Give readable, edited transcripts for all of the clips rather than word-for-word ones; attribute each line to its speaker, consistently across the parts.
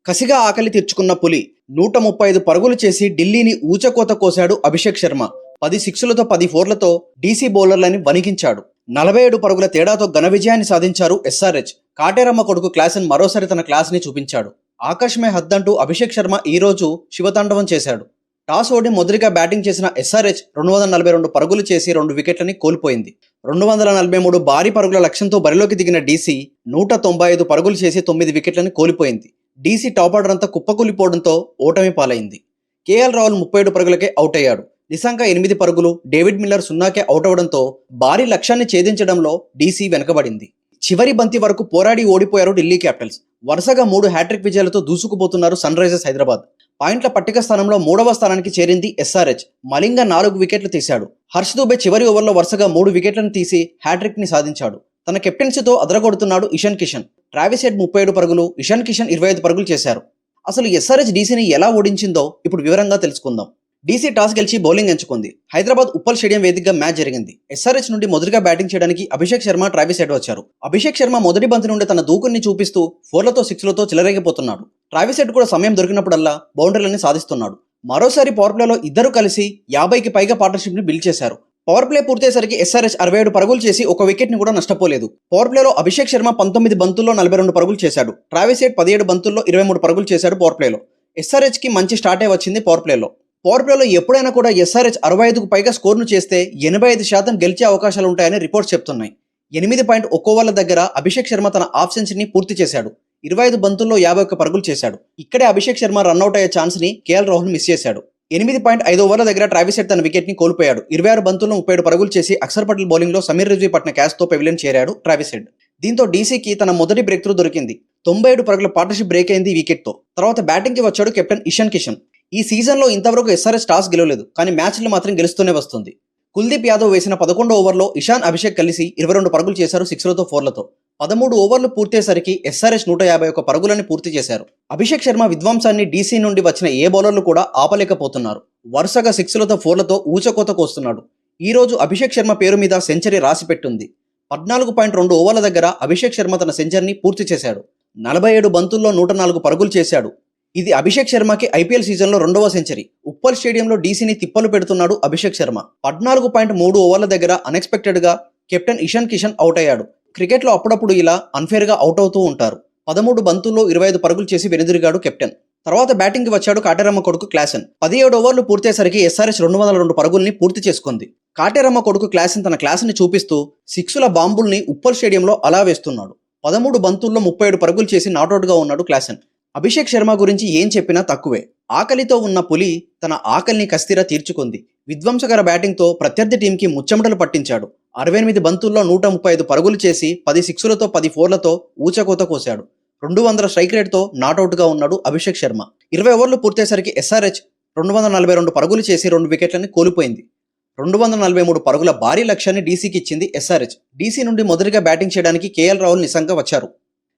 Speaker 1: కసిగా ఆకలి తీర్చుకున్న పులి 135 పరుగులు చేసి ఢిల్లీని ఊచకోత కోశాడు అభిషేక్ శర్మ. 10 సిక్సులతో 10 ఫోర్లతో డీసీ బౌలర్లని వణికించాడు. 47 పరుగుల తేడాతో ఘన విజయాన్ని సాధించారు ఎస్ఆర్హెచ్. కాటేరమ్మ కొడుకు క్లాసెన్ మరోసారి తన క్లాస్ని చూపించాడు. ఆకాశమే హద్దంటూ అభిషేక్ శర్మ ఈ రోజు శివతాండవం చేశాడు. టాస్ ఓడి మొదటిగా బ్యాటింగ్ చేసిన ఎస్ఆర్హెచ్ 242 పరుగులు చేసి 2 వికెట్లని కోల్పోయింది. 243 భారీ పరుగుల లక్ష్యంతో బరిలోకి దిగిన డీసీ 195 పరుగులు చేసి 9 వికెట్లని కోల్పోయింది. డీసీ టాప్ ఆర్డర్ అంతా కుప్పకూలిపోవడంతో ఓటమి పాలైంది. కేఎల్ రాహుల్ 37 పరుగులకే అవుట్ అయ్యాడు. నిశాంక 8 పరుగులు, డేవిడ్ మిల్లర్ 0కే అవుట్ అవడంతో భారీ లక్ష్యాన్ని ఛేదించడంలో డీసీ వెనకబడింది. చివరి బంతి వరకు పోరాడి ఓడిపోయారు ఢిల్లీ క్యాపిటల్స్. వరుసగా 3 హ్యాట్రిక్ విజయాలతో దూసుకుపోతున్నారు సన్ రైజర్స్ హైదరాబాద్. పాయింట్ల పట్టిక స్థానంలో 3వ స్థానానికి చేరింది ఎస్ఆర్హెచ్. మలింగ 4 వికెట్లు తీశాడు. హర్ష్ దూబే చివరి ఓవర్లో వరుసగా 3 వికెట్లను తీసి హ్యాట్రిక్ ని సాధించాడు. తన కెప్టెన్సీతో అదరగొడుతున్నాడు ఇషాన్ కిషన్. ట్రావిస్ హెడ్ 37 పరుగులు, ఇషాన్ కిషన్ 25 పరుగులు చేశారు. అసలు ఎస్ఆర్హెచ్ డీసీని ఎలా ఓడించిందో ఇప్పుడు వివరంగా తెలుసుకుందాం. డీసీ టాస్ గెలిచి బౌలింగ్ ఎంచుకుంది. హైదరాబాద్ ఉప్పల్ స్టేడియం వేదికగా మ్యాచ్ జరిగింది. ఎస్ఆర్హెచ్ నుండి మొదటిగా బ్యాటింగ్ చేయడానికి అభిషేక్ శర్మ, ట్రావిస్ హెడ్ వచ్చారు. అభిషేక్ శర్మ మొదటి బంతి నుండి తన దూకుని చూపిస్తూ 4లతో 6లతో చెలరేగిపోతున్నాడు. ట్రావిస్ హెడ్ కూడా సమయం దొరికినప్పుడల్లా బౌండరీలని సాధిస్తున్నాడు. మరోసారి పవర్ ప్లేలో ఇద్దరు కలిసి 50కి పైగా పార్ట్నర్షిప్ ని బిల్డ్ చేశారు. పవర్ ప్లే పూర్తయ్యేసరికి ఎస్ఆర్హెచ్ 67 పరుగులు చేసి 1 వికెట్ ని కూడా నష్టపోలేదు. పవర్ ప్లేలో అభిషేక్ శర్మ 19 బంతుల్లో 42 పరుగులు చేశాడు. ట్రావిస్ హెడ్ 17 బంతుల్లో 23 పరుగులు చేశాడు. పవర్ ప్లేలో ఎస్ఆర్హెచ్ కి మంచి స్టార్టే వచ్చింది. పవర్ ప్లేలో ఎప్పుడైనా కూడా ఎస్ఆర్హెచ్ 65కు పైగా స్కోర్ను చేస్తే 85% గెలిచే అవకాశాలు ఉంటాయని రిపోర్ట్స్ చెప్తున్నాయి. 8.1 ఓవర్ల దగ్గర అభిషేక్ శర్మ తన హాఫ్ సెంచరీని పూర్తి చేశాడు. 25 బంతుల్లో 51 పరుగులు చేశాడు. ఇక్కడే అభిషేక్ శర్మ రన్అట్ అయ్యే ఛాన్స్ ని కేఎల్ రాహుల్ మిస్ చేశాడు. 8.5 ఓవర్ల దగ్గర ట్రావిస్ హెడ్ తన వికెట్ ని కోల్పోయాడు. 26 బంతుల్లో 37 పరుగులు చేసి అక్షర్ పటేల్ బౌలింగ్ లో సమీర్ రిజ్వీ పట్టిన క్యాచ్ తో పెవిలియన్ చేరాడు ట్రావిస్ హెడ్. దీంతో డీసీకి తన మొదటి బ్రేక్ త్రూ దొరికింది. 97 పరుగుల పార్ట్నర్షిప్ బ్రేక్ అయింది ఈ వికెట్ తో. తర్వాత బ్యాటింగ్ కి వచ్చాడు కెప్టెన్ ఇషాన్ కిషన్. ఈ సీజన్లో ఇంతవరకు ఎస్ఆర్హెచ్ టాస్ గెలవలేదు, కానీ మ్యాచ్లు మాత్రం గెలుస్తూనే వస్తుంది. కుల్దీప్ యాదవ్ వేసిన 11వ ఓవర్లో ఇషాన్, అభిషేక్ కలిసి 22 పరుగులు చేశారు 6లతో 4లతో. 13 ఓవర్లు పూర్తయ్యేసరికి ఎస్ఆర్హెచ్ 151 పరుగులని పూర్తి చేశారు. అభిషేక్ శర్మ విధ్వంసాన్ని డీసీ నుండి వచ్చిన ఏ బౌలర్లు కూడా ఆపలేకపోతున్నారు. వరుసగా 6లతో 4లతో ఊచకోత కోస్తున్నాడు. ఈ రోజు అభిషేక్ శర్మ పేరు మీద సెంచరీ రాసి పెట్టుంది. 14.2 ఓవర్ల దగ్గర అభిషేక్ శర్మ తన సెంచరీని పూర్తి చేశాడు. 47 బంతుల్లో 104 పరుగులు చేశాడు. ఇది అభిషేక్ శర్మకి ఐపీఎల్ సీజన్లో 2వ సెంచరీ. ఉప్పల్ స్టేడియంలో డీసీని తిప్పలు పెడుతున్నాడు అభిషేక్ శర్మ. 14.3 ఓవర్ల దగ్గర అన్ఎక్స్పెక్టెడ్ గా కెప్టెన్ ఇషాన్ కిషన్ అవుట్ అయ్యాడు. క్రికెట్లో అప్పుడప్పుడు ఇలా అన్ఫేర్ గా అవుట్ అవుతూ ఉంటారు. 13 బంతుల్లో 25 పరుగులు చేసి వెనుదిరిగాడు కెప్టెన్. తర్వాత బ్యాటింగ్ కి వచ్చాడు కాటేరమ్మ కొడుకు క్లాసెన్. 17 ఓవర్లు పూర్తయ్యేసరికి ఎస్ఆర్హెచ్ 202 పరుగుల్ని పూర్తి చేసుకుంది. కాటేరమ్మ కొడుకు క్లాసెన్ తన క్లాస్ని చూపిస్తూ 6ల బాంబుల్ని ఉప్పల్ స్టేడియంలో అలా వేస్తున్నాడు. 13 బంతుల్లో 37 పరుగులు చేసి నాట్అవుట్ గా ఉన్నాడు క్లాసెన్. అభిషేక్ శర్మ గురించి ఏం చెప్పినా తక్కువే. ఆకలితో ఉన్న పులి తన ఆకలిని కస్తీరా తీర్చుకుంది. విధ్వంసకర బ్యాటింగ్తో ప్రత్యర్థి టీంకి ముచ్చెమటలు పట్టించాడు. 68 బంతుల్లో 135 పరుగులు చేసి 10 సిక్సులతో 10 ఫోర్లతో ఊచకోత కోశాడు. 200 స్ట్రైక్ రేట్తో నాట్అవుట్గా ఉన్నాడు అభిషేక్ శర్మ. 20 ఓవర్లు పూర్తయ్యేసరికి ఎస్ఆర్హెచ్ 242 పరుగులు చేసి 2 వికెట్లని కోల్పోయింది. 243 పరుగుల భారీ లక్ష్యాన్ని డీసీకి ఇచ్చింది ఎస్ఆర్హెచ్. డీసీ నుండి మొదటిగా బ్యాటింగ్ చేయడానికి కేఎల్ రాహుల్, నిశాంక వచ్చారు.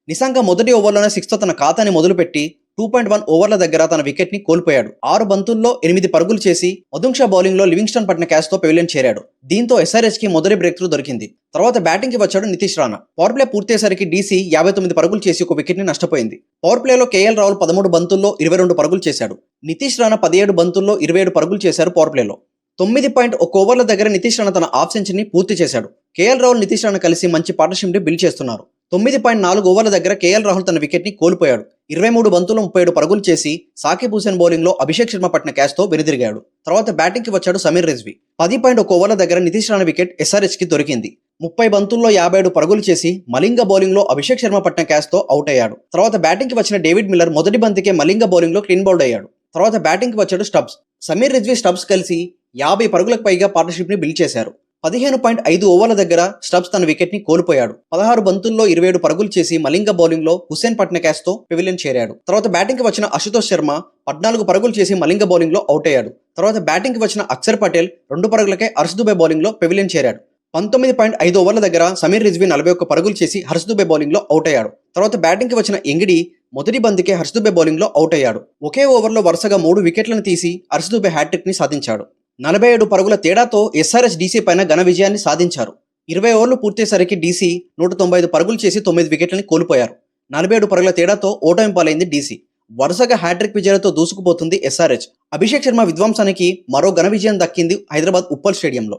Speaker 1: నిశాంక మొదటి ఓవర్లోనే 6తో తన ఖాతాని మొదలుపెట్టి 2.1 ఓవర్ల దగ్గర తన వికెట్ ని కోల్పోయాడు. 6 బంతుల్లో 8 పరుగులు చేసి మధుంక్ష బౌలింగ్ లో లివింగ్స్టన్ పట్టిన క్యాచ్ తో పెవిలియన్ చేరాడు. దీంతో ఎస్ఆర్హెచ్ కి మొదటి బ్రేక్ త్రూ దొరికింది. తర్వాత బ్యాటింగ్ కి వచ్చాడు నితీష్ రాణా. పవర్ ప్లే పూర్తయ్యేసరికి డీసీ 59 పరుగులు చేసి 1 వికెట్ ని నష్టపోయింది. పవర్ ప్లేలో కేఎల్ రాహుల్ 13 బంతుల్లో 22 పరుగులు చేశాడు. నితీష్ రాణా 17 బంతుల్లో 27 పరుగులు చేశారు. పవర్ ప్లేలో 9.1 ఓవర్ల దగ్గర నితీష్ రాణా తన హాఫ్ సెంచరీని పూర్తి చేశాడు. కేఎల్ రాహుల్, నితీష్ రాణా కలిసి మంచి పార్ట్నర్షిప్ ని బిల్డ్ చేస్తున్నారు. 9.4 ఓవర్ల దగ్గర కేఎల్ రాహుల్ తన వికెట్ ని కోల్పోయాడు. 23 బంతుల్లో 37 పరుగులు చేసి సాకిబ్ హుసేన్ బౌలింగ్ లో అభిషేక్ శర్మ పట్టిన క్యాచ్ తో వెనుదిరిగాడు. తర్వాత బ్యాటింగ్ కి వచ్చాడు సమీర్ రిజ్వీ. 10.1 ఓవర్ల దగ్గర నితీష్ రాణా వికెట్ ఎస్ఆర్హెచ్ కి దొరికింది. 30 బంతుల్లో 57 పరుగులు చేసి మలింగ బౌలింగ్ లో అభిషేక్ శర్మ పట్టిన క్యాచ్ తో అవుట్ అయ్యాడు. తర్వాత బ్యాటింగ్ కి వచ్చిన డేవిడ్ మిల్లర్ మొదటి బంతికే మలింగ బౌలింగ్ లో క్లీన్ బౌల్డ్ అయ్యాడు. తర్వాత బ్యాటింగ్ కి వచ్చాడు స్టబ్స్. సమీర్ రిజ్వీ, స్టబ్స్ కలిసి 50 పరుగులకు పైగా పార్ట్నర్షిప్ ని బిల్డ్ చేశారు. 15.5 ఓవర్ల దగ్గర స్టబ్స్ తన వికెట్ ని కోల్పోయాడు. 16 బంతుల్లో 27 పరుగులు చేసి మలింగ బౌలింగ్ లో హుసేన్ పట్టిన క్యాచ్ తో పెవిలియన్ చేరాడు. తర్వాత బ్యాటింగ్ కి వచ్చిన అశుతోష్ శర్మ 14 పరుగులు చేసి మలింగ బౌలింగ్ లో అవుట్ అయ్యాడు. తర్వాత బ్యాటింగ్ కి వచ్చిన అక్షర్ పటేల్ 2 పరుగులకే హర్ష్ దూబే బౌలింగ్ లో పెవిలియన్ చేరాడు. 19.5 ఓవర్ల దగ్గర సమీర్ రిజ్వీ 41 పరుగులు చేసి హర్ష్ దూబే బౌలింగ్ లో అవుట్ అయ్యాడు. తర్వాత బ్యాటింగ్ కి వచ్చిన ఎంగిడి మొదటి బంతికే హర్ష్ దూబే బౌలింగ్ లో అవుట్ అయ్యాడు. ఒకే ఓవర్లో వరుసగా 3 వికెట్లను తీసి హర్ష్ దూబే హ్యాట్రిక్ ని సాధించాడు. 47 పరుగుల తేడాతో ఎస్ఆర్హెచ్ డీసీ పైన ఘన విజయాన్ని సాధించారు. 20 ఓవర్లు పూర్తయ్యేసరికి డీసీ 195 పరుగులు చేసి 9 వికెట్లని కోల్పోయారు. 47 పరుగుల తేడాతో ఓటమి పాలైంది డీసీ. వరుసగా హ్యాట్రిక్ విజయాలతో దూసుకుపోతుంది ఎస్ఆర్హెచ్. అభిషేక్ శర్మ విధ్వంసానికి మరో ఘన విజయం దక్కింది హైదరాబాద్ ఉప్పల్ స్టేడియంలో.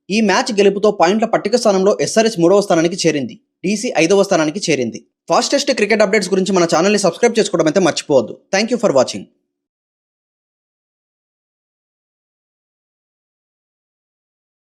Speaker 1: ఈ మ్యాచ్ గెలుపుతో పాయింట్ల పట్టిక స్థానంలో ఎస్ఆర్హెచ్ 3వ స్థానానికి చేరింది. డీసీ 5వ స్థానానికి చేరింది. ఫాస్టెస్ట్ క్రికెట్ అప్డేట్స్ గురించి మన ఛానల్ని సబ్స్క్రైబ్ చేసుకోవడం అయితే మర్చిపోవద్దు. Thank you for watching.